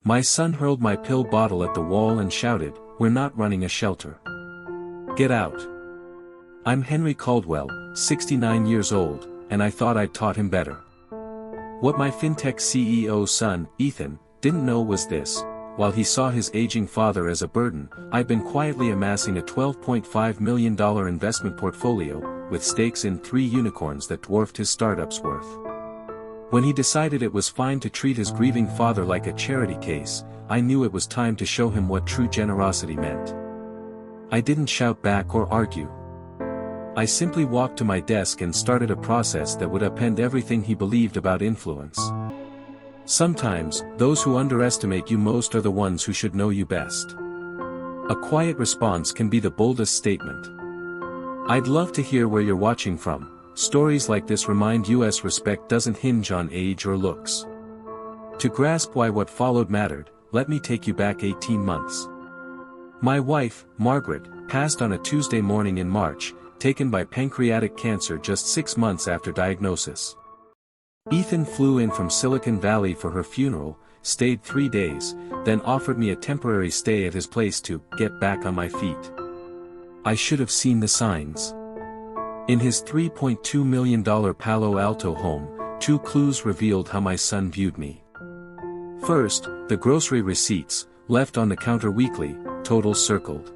My son hurled my pill bottle at the wall and shouted, "We're not running a shelter. Get out." I'm Henry Caldwell, 69 years old, and I thought I'd taught him better. What my fintech CEO's son, Ethan, didn't know was this: while he saw his aging father as a burden, I've been quietly amassing a $12.5 million investment portfolio, with stakes in 3 unicorns that dwarfed his startup's worth. When he decided it was fine to treat his grieving father like a charity case, I knew it was time to show him what true generosity meant. I didn't shout back or argue. I simply walked to my desk and started a process that would upend everything he believed about influence. Sometimes, those who underestimate you most are the ones who should know you best. A quiet response can be the boldest statement. I'd love to hear where you're watching from. Stories like this remind us respect doesn't hinge on age or looks. To grasp why what followed mattered, let me take you back 18 months. My wife, Margaret, passed on a Tuesday morning in March, taken by pancreatic cancer just 6 months after diagnosis. Ethan flew in from Silicon Valley for her funeral, stayed 3 days, then offered me a temporary stay at his place to get back on my feet. I should have seen the signs. In his $3.2 million Palo Alto home, 2 clues revealed how my son viewed me. First, the grocery receipts, left on the counter weekly, total circled.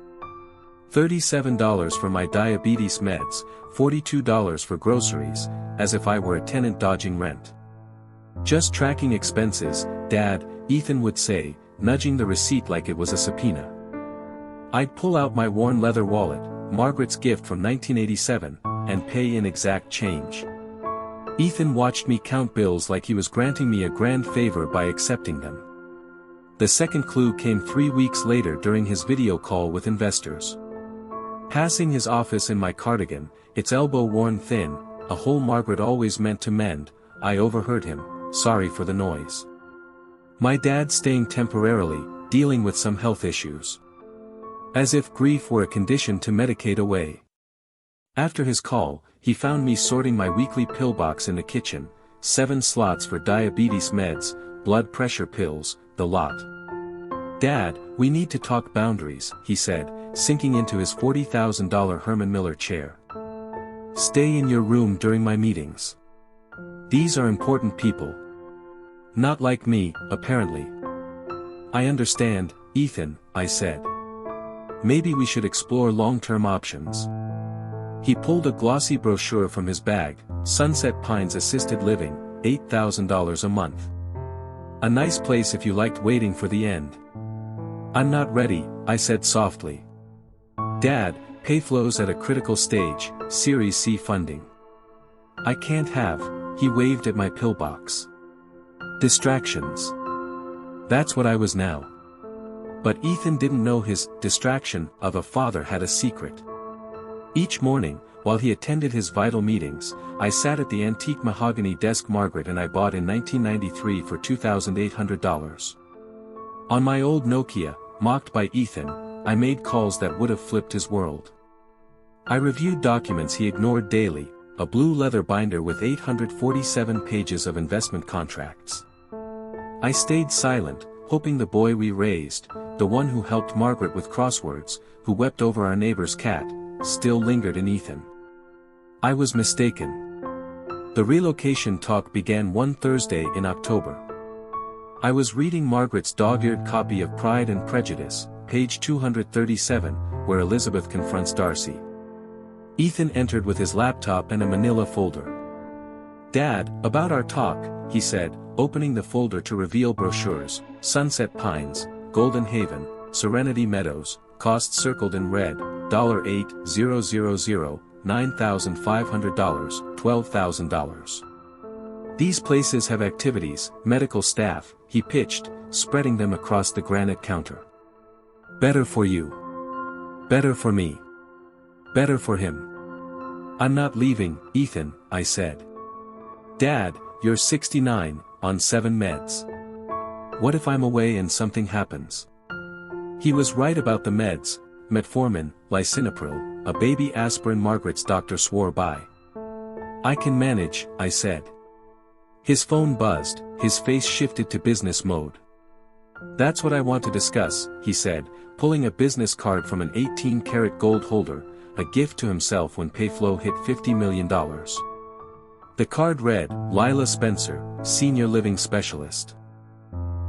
$37 for my diabetes meds, $42 for groceries, as if I were a tenant dodging rent. "Just tracking expenses, Dad," Ethan would say, nudging the receipt like it was a subpoena. I'd pull out my worn leather wallet, Margaret's gift from 1987, and pay in exact change. Ethan watched me count bills like he was granting me a grand favor by accepting them. The second clue came 3 weeks later during his video call with investors. Passing his office in my cardigan, its elbow worn thin, a hole Margaret always meant to mend, I overheard him, "Sorry for the noise. My dad's staying temporarily, dealing with some health issues." As if grief were a condition to medicate away. After his call, he found me sorting my weekly pill box in the kitchen, 7 slots for diabetes meds, blood pressure pills, the lot. "Dad, we need to talk boundaries," he said, sinking into his $40,000 Herman Miller chair. "Stay in your room during my meetings. These are important people. Not like me, apparently." "I understand, Ethan," I said. "Maybe we should explore long-term options." He pulled a glossy brochure from his bag, Sunset Pines Assisted Living, $8,000 a month. "A nice place if you liked waiting for the end." "I'm not ready," I said softly. "Dad, payflow's at a critical stage, Series C funding." "I can't have," he waved at my pillbox. "Distractions." That's what I was now. But Ethan didn't know his distraction of a father had a secret. Each morning, while he attended his vital meetings, I sat at the antique mahogany desk Margaret and I bought in 1993 for $2,800. On my old Nokia, mocked by Ethan, I made calls that would have flipped his world. I reviewed documents he ignored daily, a blue leather binder with 847 pages of investment contracts. I stayed silent, hoping the boy we raised, the one who helped Margaret with crosswords, who wept over our neighbor's cat, still lingered in Ethan. I was mistaken. The relocation talk began one Thursday in October. I was reading Margaret's dog-eared copy of Pride and Prejudice, page 237, where Elizabeth confronts Darcy. Ethan entered with his laptop and a manila folder. "Dad, about our talk," he said, opening the folder to reveal brochures, Sunset Pines, Golden Haven, Serenity Meadows, costs circled in red, $8,000, $9,500, $12,000. "These places have activities, medical staff," he pitched, spreading them across the granite counter. "Better for you. Better for me. Better for him." "I'm not leaving, Ethan," I said. "Dad, you're 69, on 7 meds. What if I'm away and something happens?" He was right about the meds, metformin, lisinopril, a baby aspirin Margaret's doctor swore by. "I can manage," I said. His phone buzzed, his face shifted to business mode. That's what I want to discuss, he said, pulling a business card from an 18-karat gold holder, a gift to himself when Payflow hit $50 million. The card read, Lila Spencer, Senior Living Specialist.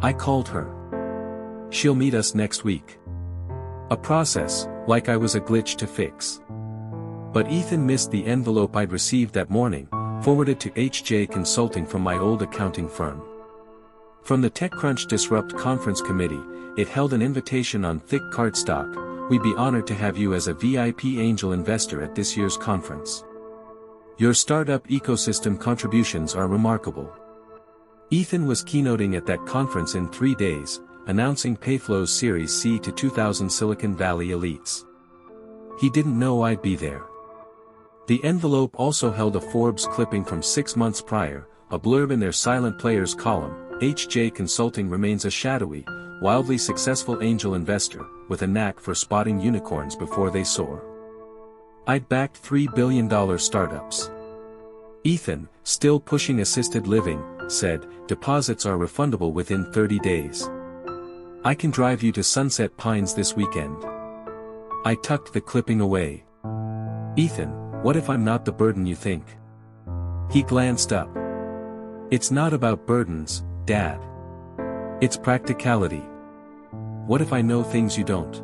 I called her. She'll meet us next week. A process, like I was a glitch to fix. But Ethan missed the envelope I'd received that morning, forwarded to HJ Consulting from my old accounting firm. From the TechCrunch Disrupt Conference Committee, it held an invitation on thick cardstock. We'd be honored to have you as a VIP angel investor at this year's conference. Your startup ecosystem contributions are remarkable. Ethan was keynoting at that conference in 3 days, announcing Payflow's Series C to 2,000 Silicon Valley elites. He didn't know I'd be there. The envelope also held a Forbes clipping from 6 months prior, a blurb in their Silent Players column. HJ Consulting remains a shadowy, wildly successful angel investor, with a knack for spotting unicorns before they soar. I'd backed $3 billion startups. Ethan, still pushing assisted living, said, deposits are refundable within 30 days. I can drive you to Sunset Pines this weekend. I tucked the clipping away. Ethan, what if I'm not the burden you think? He glanced up. It's not about burdens, Dad. It's practicality. What if I know things you don't?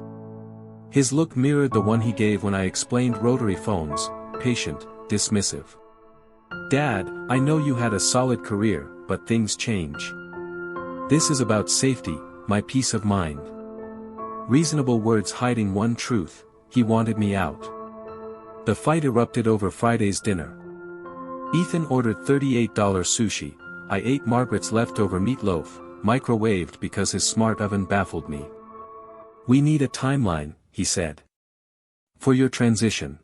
His look mirrored the one he gave when I explained rotary phones, patient, dismissive. Dad, I know you had a solid career, but things change. This is about safety, my peace of mind. Reasonable words hiding one truth, he wanted me out. The fight erupted over Friday's dinner. Ethan ordered $38 sushi. I ate Margaret's leftover meatloaf, microwaved because his smart oven baffled me. We need a timeline, he said. For your transition.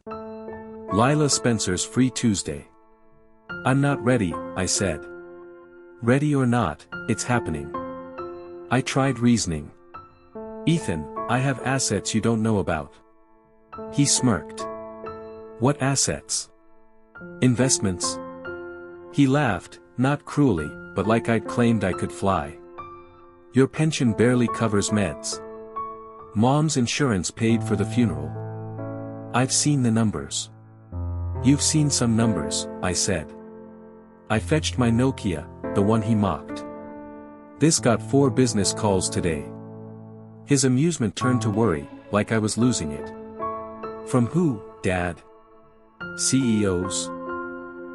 Lila Spencer's Free Tuesday. I'm not ready, I said. Ready or not, it's happening. I tried reasoning. Ethan, I have assets you don't know about. He smirked. What assets? Investments. He laughed, not cruelly, but like I'd claimed I could fly. Your pension barely covers meds. Mom's insurance paid for the funeral. I've seen the numbers. You've seen some numbers, I said. I fetched my Nokia, the one he mocked. This got 4 business calls today. His amusement turned to worry, like I was losing it. From who, Dad? CEOs?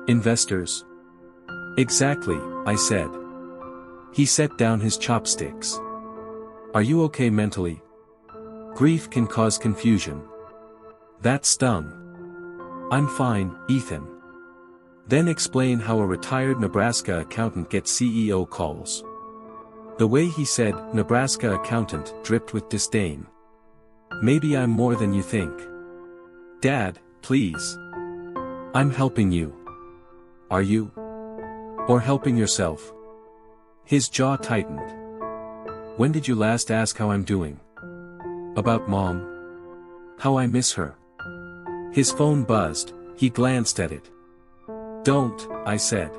Investors? Exactly, I said. He set down his chopsticks. Are you okay mentally? Grief can cause confusion. That stung. I'm fine, Ethan. Then explain how a retired Nebraska accountant gets CEO calls. The way he said, Nebraska accountant, dripped with disdain. Maybe I'm more than you think. Dad, please. I'm helping you. Are you? Or helping yourself? His jaw tightened. When did you last ask how I'm doing? About Mom? How I miss her? His phone buzzed, he glanced at it. Don't, I said.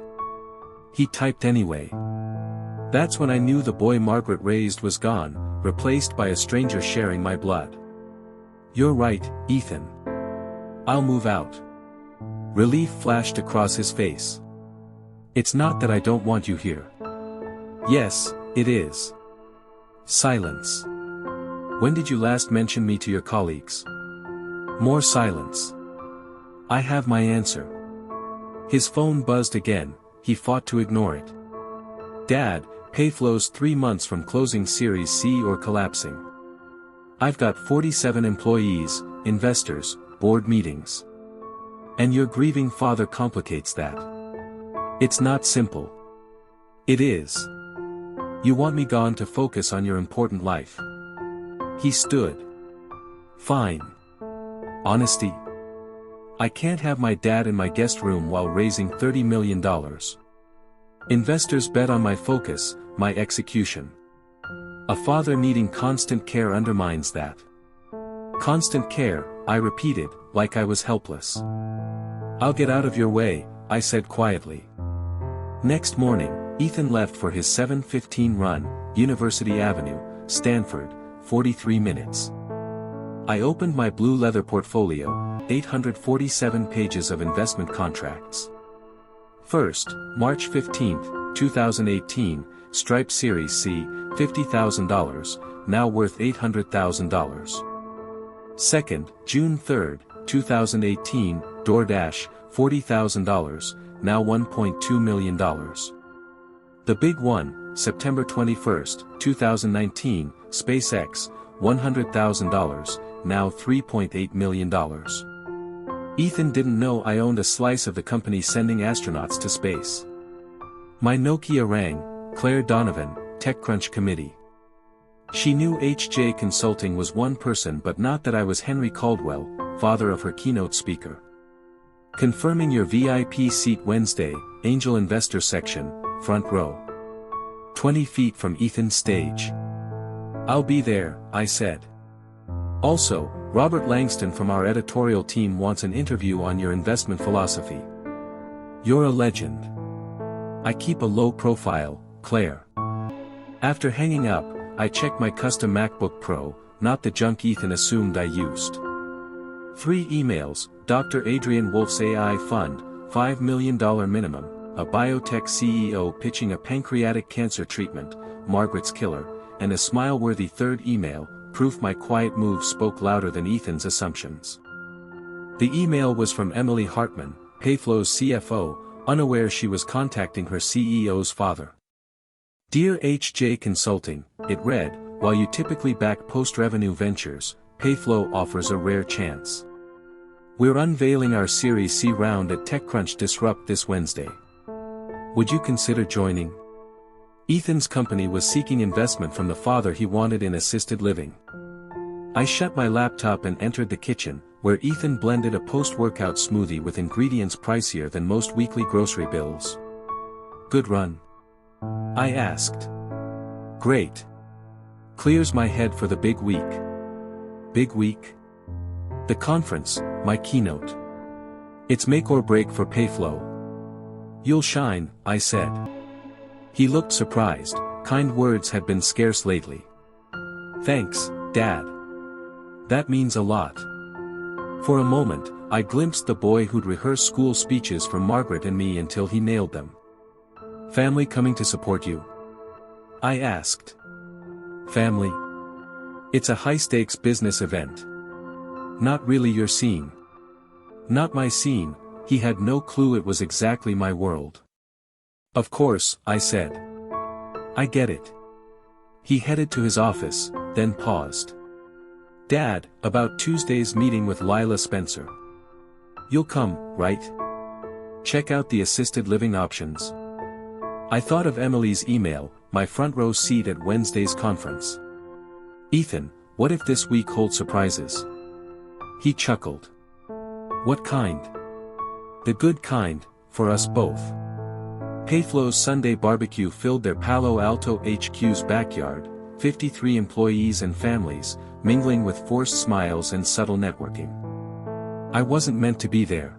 He typed anyway. That's when I knew the boy Margaret raised was gone, replaced by a stranger sharing my blood. You're right, Ethan. I'll move out. Relief flashed across his face. It's not that I don't want you here. Yes, it is. Silence. When did you last mention me to your colleagues? More silence. I have my answer. His phone buzzed again, he fought to ignore it. Dad, Payflow's 3 months from closing Series C or collapsing. I've got 47 employees, investors, board meetings. And your grieving father complicates that. It's not simple. It is. You want me gone to focus on your important life. He stood. Fine. Honesty. I can't have my dad in my guest room while raising $30 million. Investors bet on my focus, my execution. A father needing constant care undermines that. Constant care, I repeated, like I was helpless. I'll get out of your way, I said quietly. Next morning, Ethan left for his 7:15 run, University Avenue, Stanford, 43 minutes. I opened my blue leather portfolio, 847 pages of investment contracts. First, March 15, 2018, Stripe Series C, $50,000, now worth $800,000. Second, June 3, 2018, DoorDash, $40,000, now $1.2 million. The big one, September 21, 2019, SpaceX, $100,000, now $3.8 million. Ethan didn't know I owned a slice of the company sending astronauts to space. My Nokia rang, Claire Donovan, TechCrunch committee. She knew HJ Consulting was one person but not that I was Henry Caldwell, father of her keynote speaker. Confirming your VIP seat Wednesday, Angel Investor section, front row. 20 feet from Ethan's stage. I'll be there, I said. Also, Robert Langston from our editorial team wants an interview on your investment philosophy. You're a legend. I keep a low profile, Claire. After hanging up, I checked my custom MacBook Pro, not the junk Ethan assumed I used. 3 emails, Dr. Adrian Wolf's AI Fund, $5 million minimum, a biotech CEO pitching a pancreatic cancer treatment, Margaret's killer, and a smile-worthy third email, proof my quiet moves spoke louder than Ethan's assumptions. The email was from Emily Hartman, Payflow's CFO, unaware she was contacting her CEO's father. Dear HJ Consulting, it read, while you typically back post-revenue ventures, Payflow offers a rare chance. We're unveiling our Series C round at TechCrunch Disrupt this Wednesday. Would you consider joining? Ethan's company was seeking investment from the father he wanted in assisted living. I shut my laptop and entered the kitchen, where Ethan blended a post-workout smoothie with ingredients pricier than most weekly grocery bills. Good run? I asked. Great. Clears my head for the big week. Big week? The conference, my keynote. It's make or break for Payflow. You'll shine, I said. He looked surprised, kind words had been scarce lately. Thanks, Dad. That means a lot. For a moment, I glimpsed the boy who'd rehearse school speeches for Margaret and me until he nailed them. Family coming to support you? I asked. Family? It's a high-stakes business event. Not really your scene. Not my scene, he had no clue it was exactly my world. Of course, I said. I get it. He headed to his office, then paused. Dad, about Tuesday's meeting with Lila Spencer. You'll come, right? Check out the assisted living options. I thought of Emily's email, my front row seat at Wednesday's conference. Ethan, what if this week holds surprises? He chuckled. What kind? The good kind, for us both. Payflow's Sunday barbecue filled their Palo Alto HQ's backyard, 53 employees and families, mingling with forced smiles and subtle networking. I wasn't meant to be there.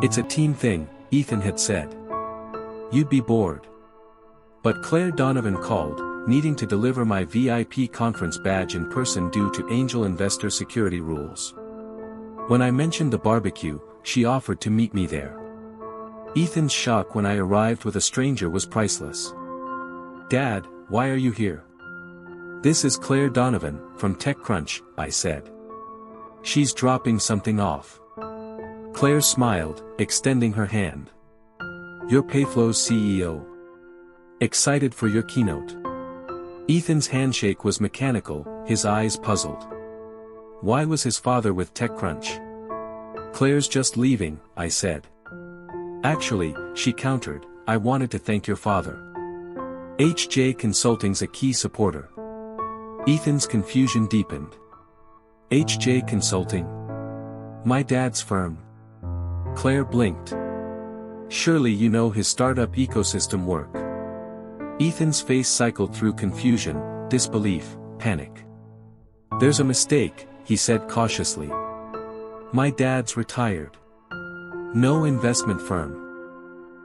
It's a team thing, Ethan had said. You'd be bored. But Claire Donovan called, needing to deliver my VIP conference badge in person due to angel investor security rules. When I mentioned the barbecue, she offered to meet me there. Ethan's shock when I arrived with a stranger was priceless. Dad, why are you here? This is Claire Donovan, from TechCrunch, I said. She's dropping something off. Claire smiled, extending her hand. You're Payflow's CEO. Excited for your keynote. Ethan's handshake was mechanical, his eyes puzzled. Why was his father with TechCrunch? Claire's just leaving, I said. Actually, she countered, I wanted to thank your father. HJ Consulting's a key supporter. Ethan's confusion deepened. HJ Consulting? My dad's firm. Claire blinked. Surely you know his startup ecosystem work. Ethan's face cycled through confusion, disbelief, panic. There's a mistake, he said cautiously. My dad's retired. No investment firm.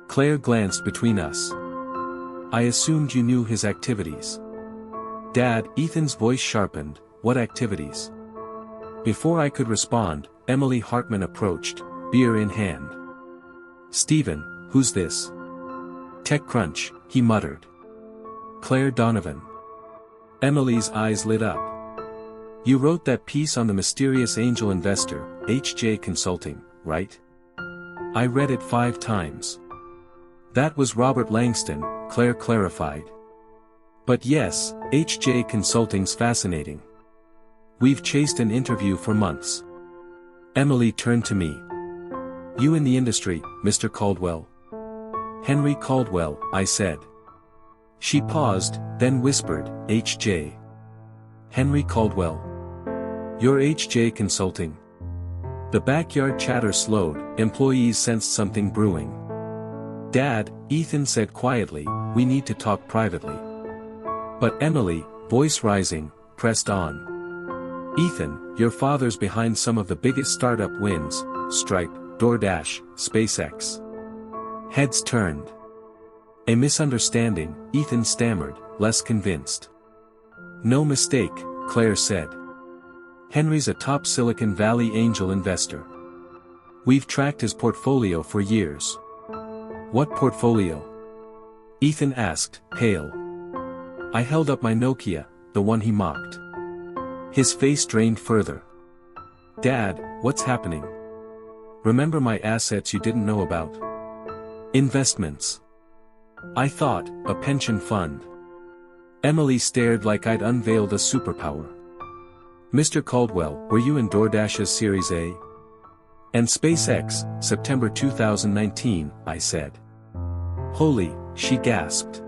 Claire glanced between us. I assumed you knew his activities. Dad, Ethan's voice sharpened, what activities? Before I could respond, Emily Hartman approached, beer in hand. Stephen, who's this? TechCrunch, he muttered. Claire Donovan. Emily's eyes lit up. You wrote that piece on the mysterious angel investor, HJ Consulting, right? I read it 5 times. That was Robert Langston, Claire clarified. But yes, HJ Consulting's fascinating. We've chased an interview for months. Emily turned to me. You in the industry, Mr. Caldwell? Henry Caldwell, I said. She paused, then whispered, HJ. Henry Caldwell. You're HJ Consulting. The backyard chatter slowed, employees sensed something brewing. Dad, Ethan said quietly, we need to talk privately. But Emily, voice rising, pressed on. Ethan, your father's behind some of the biggest startup wins, Stripe, DoorDash, SpaceX. Heads turned. A misunderstanding, Ethan stammered, less convinced. No mistake, Claire said. Henry's a top Silicon Valley angel investor. We've tracked his portfolio for years. What portfolio? Ethan asked, pale. I held up my Nokia, the one he mocked. His face drained further. Dad, what's happening? Remember my assets you didn't know about? Investments. I thought, a pension fund. Emily stared like I'd unveiled a superpower. Mr. Caldwell, were you in DoorDash's Series A? And SpaceX, September 2019, I said. Holy, she gasped.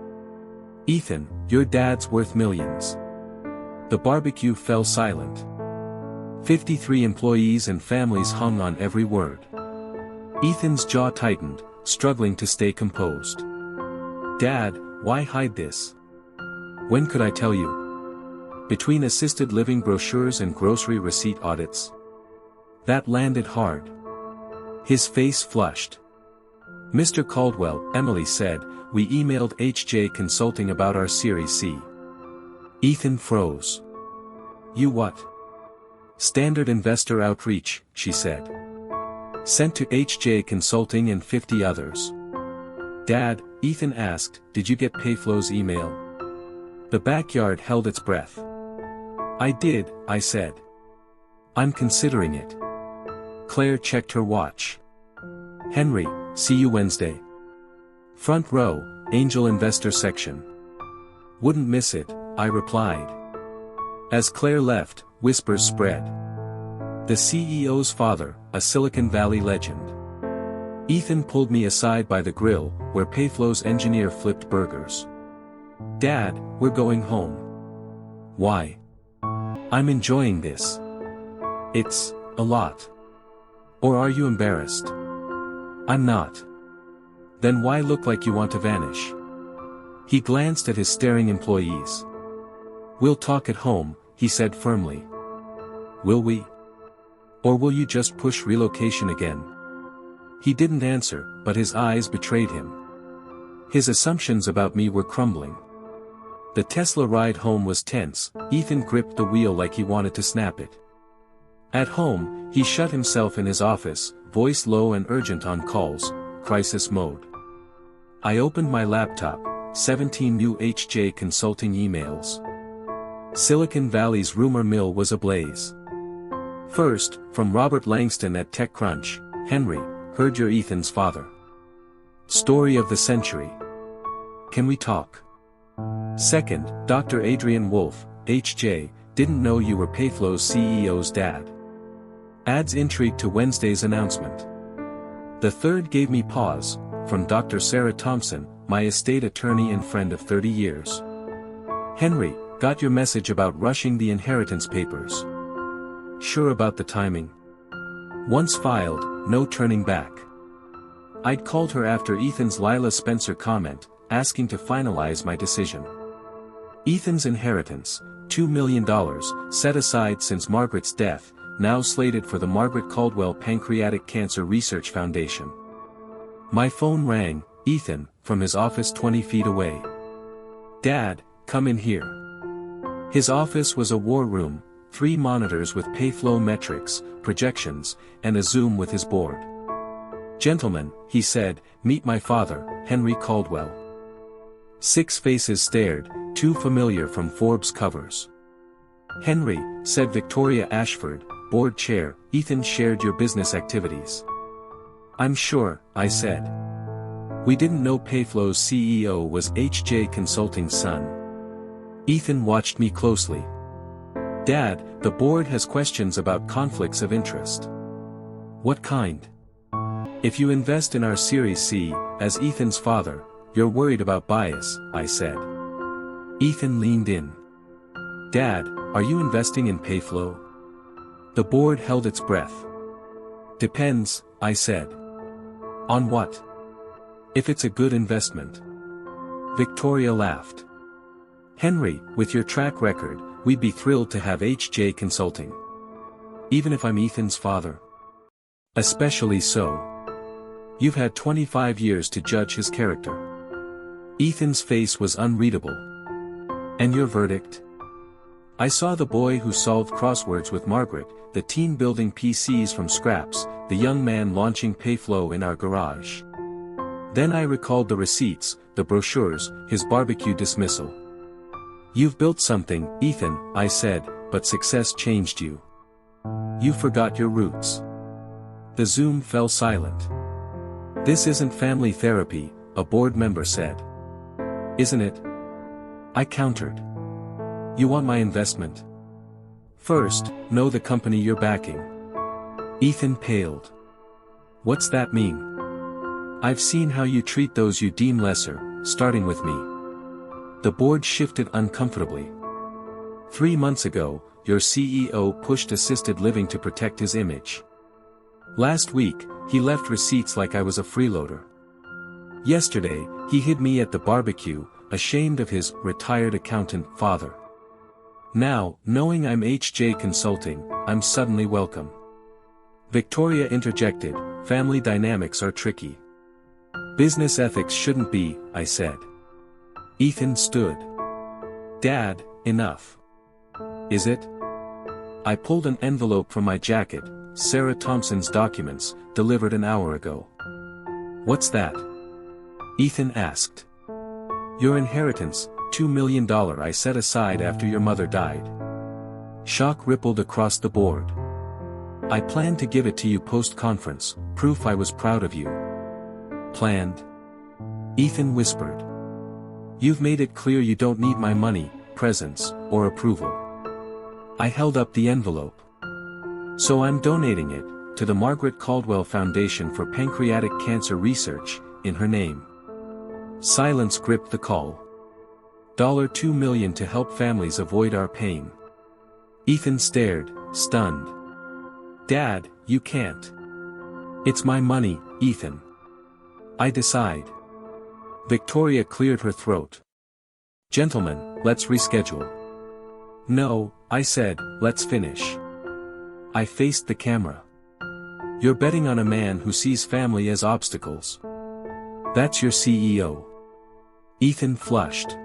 Ethan, your dad's worth millions. The barbecue fell silent. 53 employees and families hung on every word. Ethan's jaw tightened, struggling to stay composed. Dad, why hide this? When could I tell you? Between assisted living brochures and grocery receipt audits. That landed hard. His face flushed. Mr. Caldwell, Emily said, we emailed HJ Consulting about our Series C. Ethan froze. You what? Standard investor outreach, she said. Sent to HJ Consulting and 50 others. Dad, Ethan asked, did you get Payflow's email? The backyard held its breath. I did, I said. I'm considering it. Claire checked her watch. Henry, see you Wednesday. Front row, angel investor section. Wouldn't miss it, I replied. As Claire left, whispers spread. The CEO's father, a Silicon Valley legend. Ethan pulled me aside by the grill, where Payflow's engineer flipped burgers. Dad, we're going home. Why? I'm enjoying this. It's a lot. Or are you embarrassed? I'm not. Then why look like you want to vanish? He glanced at his staring employees. We'll talk at home, he said firmly. Will we? Or will you just push relocation again? He didn't answer, but his eyes betrayed him. His assumptions about me were crumbling. The Tesla ride home was tense, Ethan gripped the wheel like he wanted to snap it. At home, he shut himself in his office, voice low and urgent on calls, crisis mode. I opened my laptop, 17 new HJ Consulting emails. Silicon Valley's rumor mill was ablaze. First, from Robert Langston at TechCrunch, Henry, heard you're Ethan's father. Story of the century. Can we talk? Second, Dr. Adrian Wolf, HJ, didn't know you were Payflow's CEO's dad. Adds intrigue to Wednesday's announcement. The third gave me pause, from Dr. Sarah Thompson, my estate attorney and friend of 30 years. Henry, got your message about rushing the inheritance papers. Sure about the timing? Once filed, no turning back. I'd called her after Ethan's Lila Spencer comment, asking to finalize my decision. Ethan's inheritance, $2 million, set aside since Margaret's death, now slated for the Margaret Caldwell Pancreatic Cancer Research Foundation. My phone rang, Ethan, from his office 20 feet away. Dad, come in here. His office was a war room, 3 monitors with payflow metrics, projections, and a Zoom with his board. "Gentlemen," he said, "meet my father, Henry Caldwell." 6 faces stared, 2 familiar from Forbes covers. "Henry," said Victoria Ashford, board chair, "Ethan shared your business activities." "I'm sure," I said. We didn't know Payflow's CEO was H.J. Consulting's son. Ethan watched me closely. "Dad, the board has questions about conflicts of interest." "What kind?" "If you invest in our Series C, as Ethan's father, you're worried about bias," I said. Ethan leaned in. "Dad, are you investing in Payflow?" The board held its breath. "Depends," I said. "On what?" "If it's a good investment." Victoria laughed. "Henry, with your track record, we'd be thrilled to have H.J. Consulting. Even if I'm Ethan's father?" "Especially so. You've had 25 years to judge his character." Ethan's face was unreadable. "And your verdict?" "I saw the boy who solved crosswords with Margaret, the teen building PCs from scraps, the young man launching Payflow in our garage. Then I recalled the receipts, the brochures, his barbecue dismissal." "You've built something, Ethan," I said, "but success changed you. You forgot your roots." The Zoom fell silent. "This isn't family therapy," a board member said. "Isn't it?" I countered. "You want my investment? First, know the company you're backing." Ethan paled. "What's that mean?" "I've seen how you treat those you deem lesser, starting with me." The board shifted uncomfortably. 3 months ago, your CEO pushed assisted living to protect his image. Last week, he left receipts like I was a freeloader. Yesterday, he hid me at the barbecue, ashamed of his retired accountant father. Now, knowing I'm H.J. Consulting, I'm suddenly welcome. Victoria interjected, "Family dynamics are tricky." "Business ethics shouldn't be," I said. Ethan stood. "Dad, enough." "Is it?" I pulled an envelope from my jacket, Sarah Thompson's documents, delivered an hour ago. "What's that?" Ethan asked. "Your inheritance, $2 million I set aside after your mother died." Shock rippled across the board. "I planned to give it to you post-conference, proof I was proud of you." "Planned?" Ethan whispered. "You've made it clear you don't need my money, presence, or approval." I held up the envelope. "So I'm donating it, to the Margaret Caldwell Foundation for Pancreatic Cancer Research, in her name." Silence gripped the call. $2 million to help families avoid our pain. Ethan stared, stunned. "Dad, you can't." "It's my money, Ethan. I decide." Victoria cleared her throat. "Gentlemen, let's reschedule." "No," I said, "let's finish." I faced the camera. "You're betting on a man who sees family as obstacles. That's your CEO." Ethan flushed.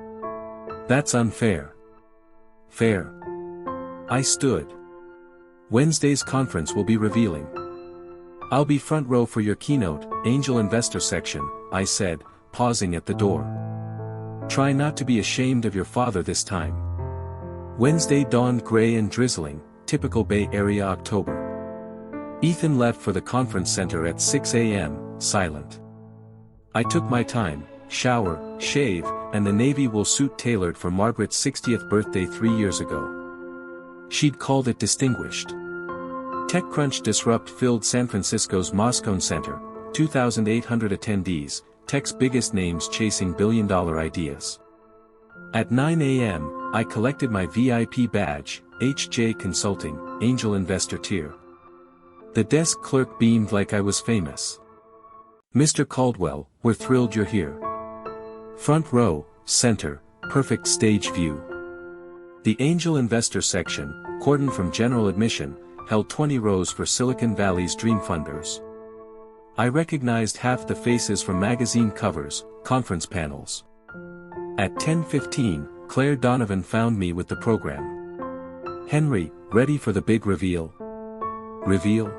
"That's unfair." "Fair." I stood. "Wednesday's conference will be revealing. I'll be front row for your keynote, Angel Investor section," I said, pausing at the door. "Try not to be ashamed of your father this time." Wednesday dawned gray and drizzling, typical Bay Area October. Ethan left for the conference center at 6 a.m., silent. I took my time, shower, shave, and the navy wool suit tailored for Margaret's 60th birthday 3 years ago. She'd called it distinguished. TechCrunch Disrupt filled San Francisco's Moscone Center, 2,800 attendees, tech's biggest names chasing billion-dollar ideas. At 9 a.m., I collected my VIP badge, H.J. Consulting, Angel Investor Tier. The desk clerk beamed like I was famous. "Mr. Caldwell, we're thrilled you're here. Front row, center, perfect stage view." The Angel Investor section, cordoned from general admission, held 20 rows for Silicon Valley's dream funders. I recognized half the faces from magazine covers, conference panels. At 10:15, Claire Donovan found me with the program. "Henry, ready for the big reveal?" "Reveal?"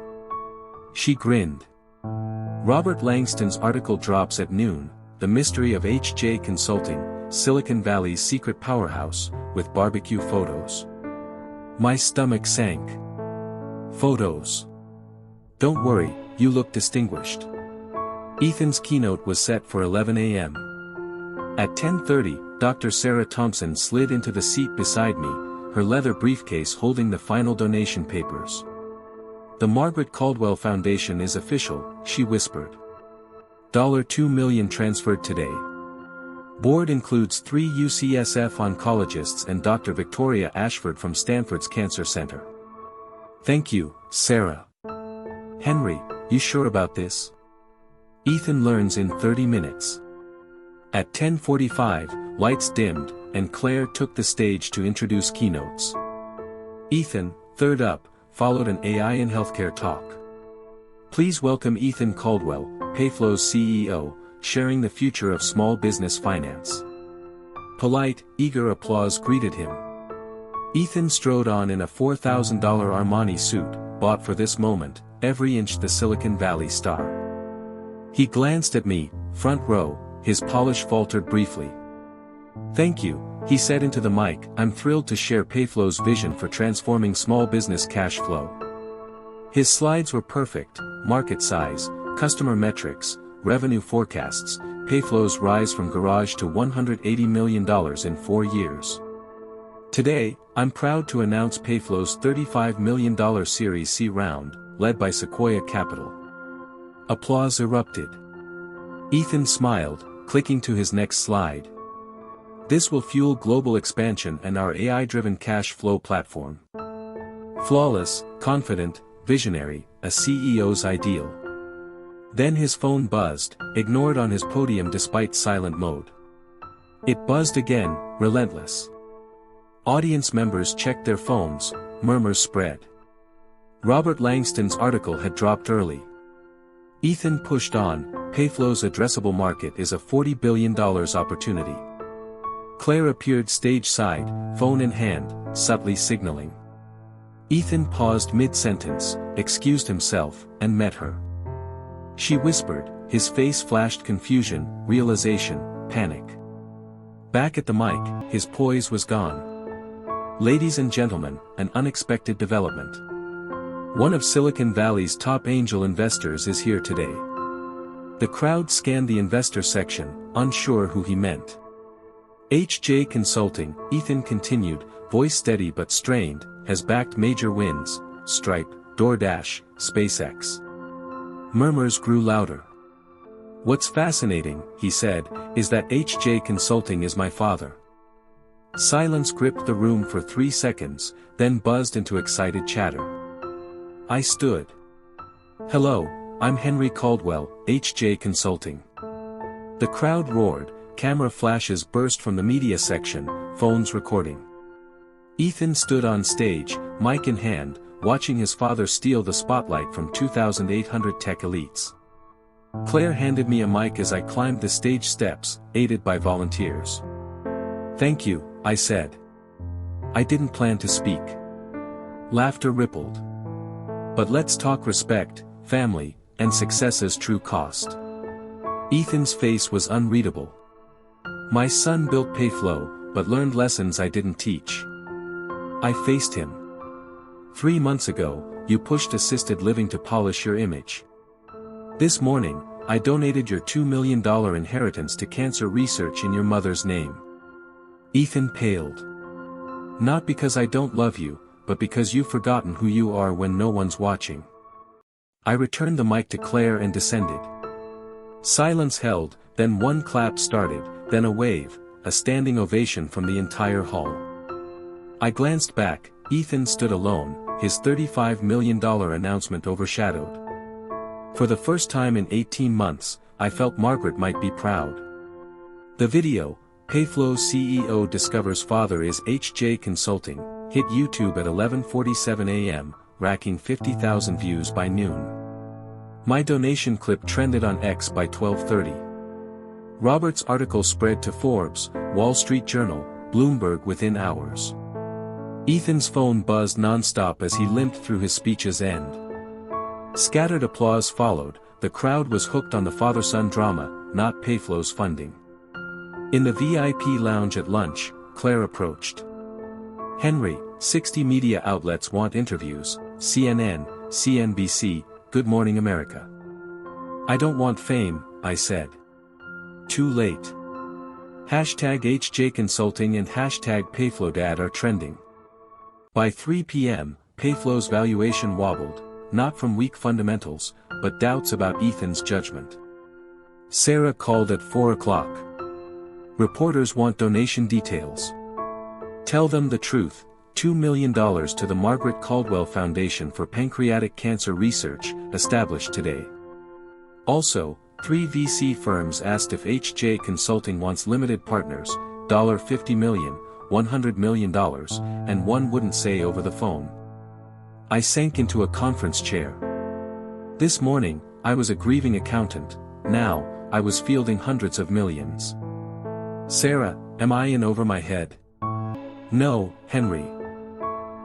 She grinned. Robert Langston's article drops at noon, The Mystery of H.J. Consulting, Silicon Valley's Secret Powerhouse, with barbecue photos. My stomach sank. Photos. Don't worry, you look distinguished. Ethan's keynote was set for 11 a.m. At 10:30, Dr. Sarah Thompson slid into the seat beside me, her leather briefcase holding the final donation papers. "The Margaret Caldwell Foundation is official," she whispered. $2 million transferred today. Board includes 3 UCSF oncologists and Dr. Victoria Ashford from Stanford's Cancer Center. "Thank you, Sarah." "Henry, you sure about this?" "Ethan learns in 30 minutes. At 10:45, lights dimmed, and Claire took the stage to introduce keynotes. Ethan, third up, followed an AI in healthcare talk. Please welcome Ethan Caldwell, Payflow's CEO, sharing the future of small business finance. Polite, eager applause greeted him. Ethan strode on in a $4,000 Armani suit, bought for this moment, every inch the Silicon Valley star. He glanced at me, front row, his polish faltered briefly. "Thank you," he said into the mic. "I'm thrilled to share Payflow's vision for transforming small business cash flow." His slides were perfect: market size, customer metrics, revenue forecasts, Payflow's rise from garage to $180 million in 4 years. "Today, I'm proud to announce Payflow's $35 million Series C round, led by Sequoia Capital." Applause erupted. Ethan smiled, clicking to his next slide. "This will fuel global expansion and our AI-driven cash flow platform. Flawless, confident, visionary, a CEO's ideal." Then his phone buzzed, ignored on his podium despite silent mode. It buzzed again, relentless. Audience members checked their phones, murmurs spread. Robert Langston's article had dropped early. Ethan pushed on, Payflow's addressable market is a $40 billion opportunity. Claire appeared stage-side, phone in hand, subtly signaling. Ethan paused mid-sentence, excused himself, and met her. She whispered, his face flashed confusion, realization, panic. Back at the mic, his poise was gone. "Ladies and gentlemen, an unexpected development. One of Silicon Valley's top angel investors is here today." The crowd scanned the investor section, unsure who he meant. "H.J. Consulting," Ethan continued, voice steady but strained, "has backed major wins: Stripe, DoorDash, SpaceX." Murmurs grew louder. "What's fascinating," he said, "is that H.J. Consulting is my father." Silence gripped the room for 3 seconds, then buzzed into excited chatter. I stood. "Hello, I'm Henry Caldwell, H.J. Consulting." The crowd roared, camera flashes burst from the media section, phones recording. Ethan stood on stage, mic in hand, watching his father steal the spotlight from 2,800 tech elites. Claire handed me a mic as I climbed the stage steps, aided by volunteers. "Thank you," I said. "I didn't plan to speak." Laughter rippled. "But let's talk respect, family, and success's true cost." Ethan's face was unreadable. "My son built Payflow, but learned lessons I didn't teach." I faced him. 3 months ago, you pushed assisted living to polish your image. This morning, I donated your $2 million inheritance to cancer research in your mother's name. Ethan paled. "Not because I don't love you, but because you've forgotten who you are when no one's watching." I returned the mic to Claire and descended. Silence held, then one clap started, then a wave, a standing ovation from the entire hall. I glanced back. Ethan stood alone, his $35 million announcement overshadowed. For the first time in 18 months, I felt Margaret might be proud. The video, Payflow's CEO discovers father is H.J. Consulting, hit YouTube at 11:47 a.m., racking 50,000 views by noon. My donation clip trended on X by 12:30. Robert's article spread to Forbes, Wall Street Journal, Bloomberg within hours. Ethan's phone buzzed non-stop as he limped through his speech's end. Scattered applause followed. The crowd was hooked on the father-son drama, not Payflow's funding. In the VIP lounge at lunch, Claire approached. "Henry, 60 media outlets want interviews, CNN, CNBC, Good Morning America." "I don't want fame," I said. "Too late. #HJ Consulting and #PayflowDad are trending." By 3 p.m., Payflow's valuation wobbled, not from weak fundamentals, but doubts about Ethan's judgment. Sarah called at 4 o'clock. "Reporters want donation details. Tell them the truth, $2 million to the Margaret Caldwell Foundation for Pancreatic Cancer Research, established today. Also, 3 VC firms asked if HJ Consulting wants limited partners, $50 million, $100 million, and one wouldn't say over the phone." I sank into a conference chair. This morning, I was a grieving accountant, now, I was fielding hundreds of millions. "Sarah, am I in over my head?" "No, Henry.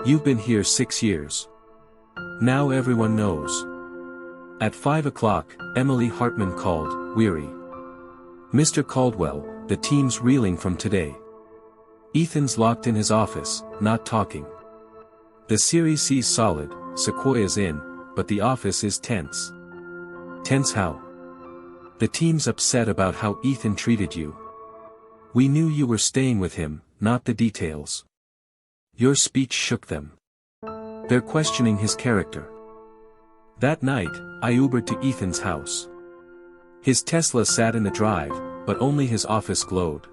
You've been here 6 years. Now everyone knows." At 5 o'clock, Emily Hartman called, weary. "Mr. Caldwell, the team's reeling from today. Ethan's locked in his office, not talking. The Series C's solid, Sequoia's in, but the office is tense." "Tense how?" "The team's upset about how Ethan treated you. We knew you were staying with him, not the details. Your speech shook them. They're questioning his character." That night, I Ubered to Ethan's house. His Tesla sat in the drive, but only his office glowed.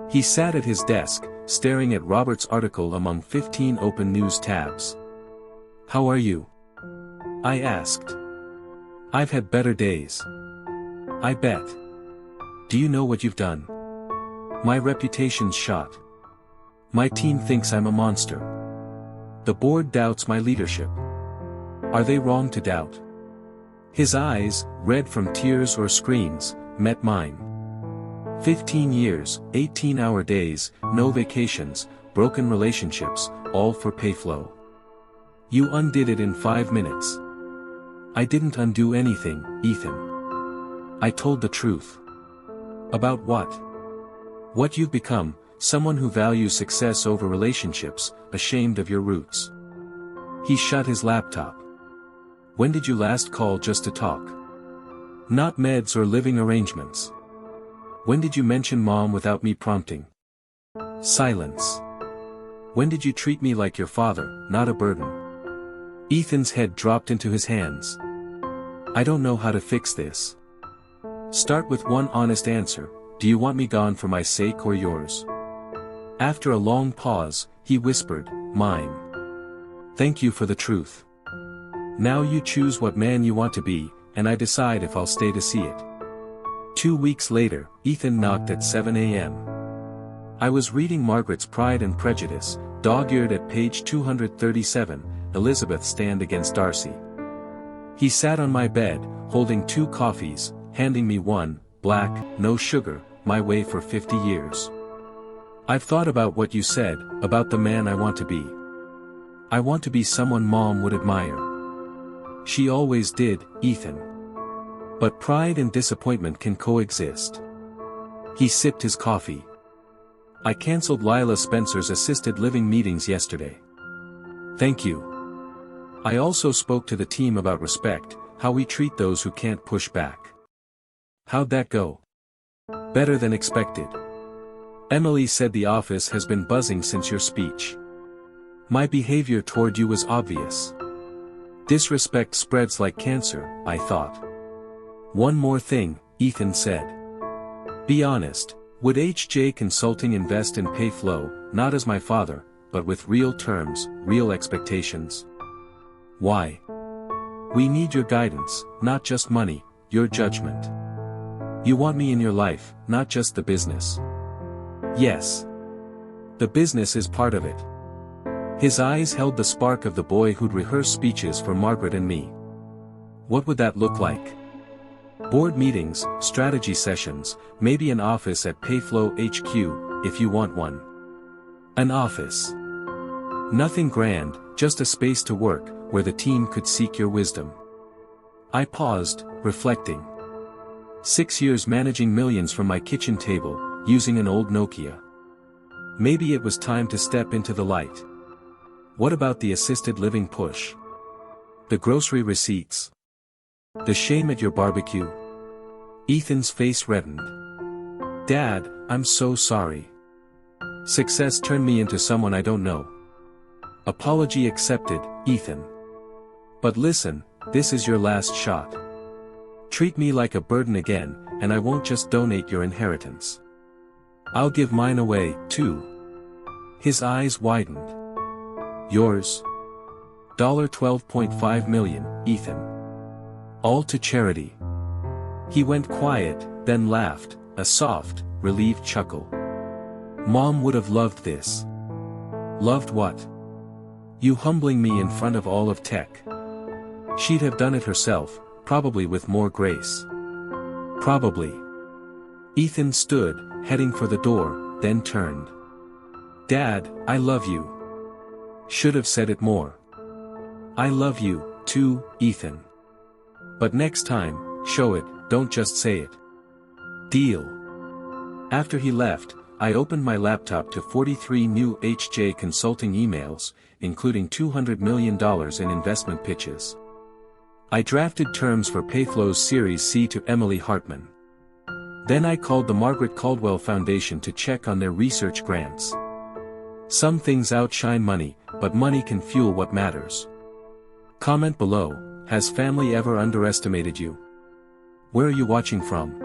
He sat at his desk, staring at Robert's article among 15 open news tabs. "How are you?" I asked. "I've had better days." "I bet. Do you know what you've done? My reputation's shot. My team thinks I'm a monster. The board doubts my leadership. Are they wrong to doubt?" His eyes, red from tears or screams, met mine. 15 years, 18-hour days, no vacations, broken relationships, all for Payflow. You undid it in 5 minutes. I didn't undo anything, Ethan. I told the truth. About what? What you've become, someone who values success over relationships, ashamed of your roots. He shut his laptop. "When did you last call just to talk? Not meds or living arrangements. When did you mention mom without me prompting?" Silence. "When did you treat me like your father, not a burden?" Ethan's head dropped into his hands. "I don't know how to fix this. Start with one honest answer, do you want me gone for my sake or yours?" After a long pause, he whispered, "Mine. Thank you for the truth. Now you choose what man you want to be, and I decide if I'll stay to see it." 2 weeks later, Ethan knocked at 7 a.m. I was reading Margaret's Pride and Prejudice, dog-eared at page 237, Elizabeth stand against Darcy. He sat on my bed, holding 2 coffees, handing me one, black, no sugar, my way for 50 years. "I've thought about what you said, about the man I want to be. I want to be someone Mom would admire. She always did, Ethan. But pride and disappointment can coexist." He sipped his coffee. "I cancelled Lila Spencer's assisted living meetings yesterday. Thank you. I also spoke to the team about respect, how we treat those who can't push back." "How'd that go?" "Better than expected. Emily said the office has been buzzing since your speech. My behavior toward you was obvious. Disrespect spreads like cancer, I thought." "One more thing," Ethan said. "Be honest, would HJ Consulting invest in Payflow, not as my father, but with real terms, real expectations?" "Why?" "We need your guidance, not just money, your judgment. You want me in your life, not just the business." "Yes. The business is part of it." His eyes held the spark of the boy who'd rehearse speeches for Margaret and me. "What would that look like?" "Board meetings, strategy sessions, maybe an office at Payflow HQ, if you want one. An office. Nothing grand, just a space to work, where the team could seek your wisdom. I paused, reflecting. 6 years managing millions from my kitchen table, using an old Nokia. Maybe it was time to step into the light. What about the assisted living push? The grocery receipts? The shame at your barbecue? Ethan's face reddened. Dad, I'm so sorry. Success turned me into someone I don't know. Apology accepted, Ethan. But listen, this is your last shot. Treat me like a burden again, and I won't just donate your inheritance. I'll give mine away, too. His eyes widened. Yours? $12.5 million, Ethan. All to charity. He went quiet, then laughed, a soft, relieved chuckle. Mom would have loved this. Loved what? You humbling me in front of all of tech. She'd have done it herself, probably with more grace. Probably. Ethan stood, heading for the door, then turned. Dad, I love you. Should have said it more. I love you, too, Ethan. But next time, show it, don't just say it. Deal. After he left, I opened my laptop to 43 new HJ Consulting emails, including $200 million in investment pitches. I drafted terms for Payflow's Series C to Emily Hartman. Then I called the Margaret Caldwell Foundation to check on their research grants. Some things outshine money, but money can fuel what matters. Comment below, has family ever underestimated you? Where are you watching from?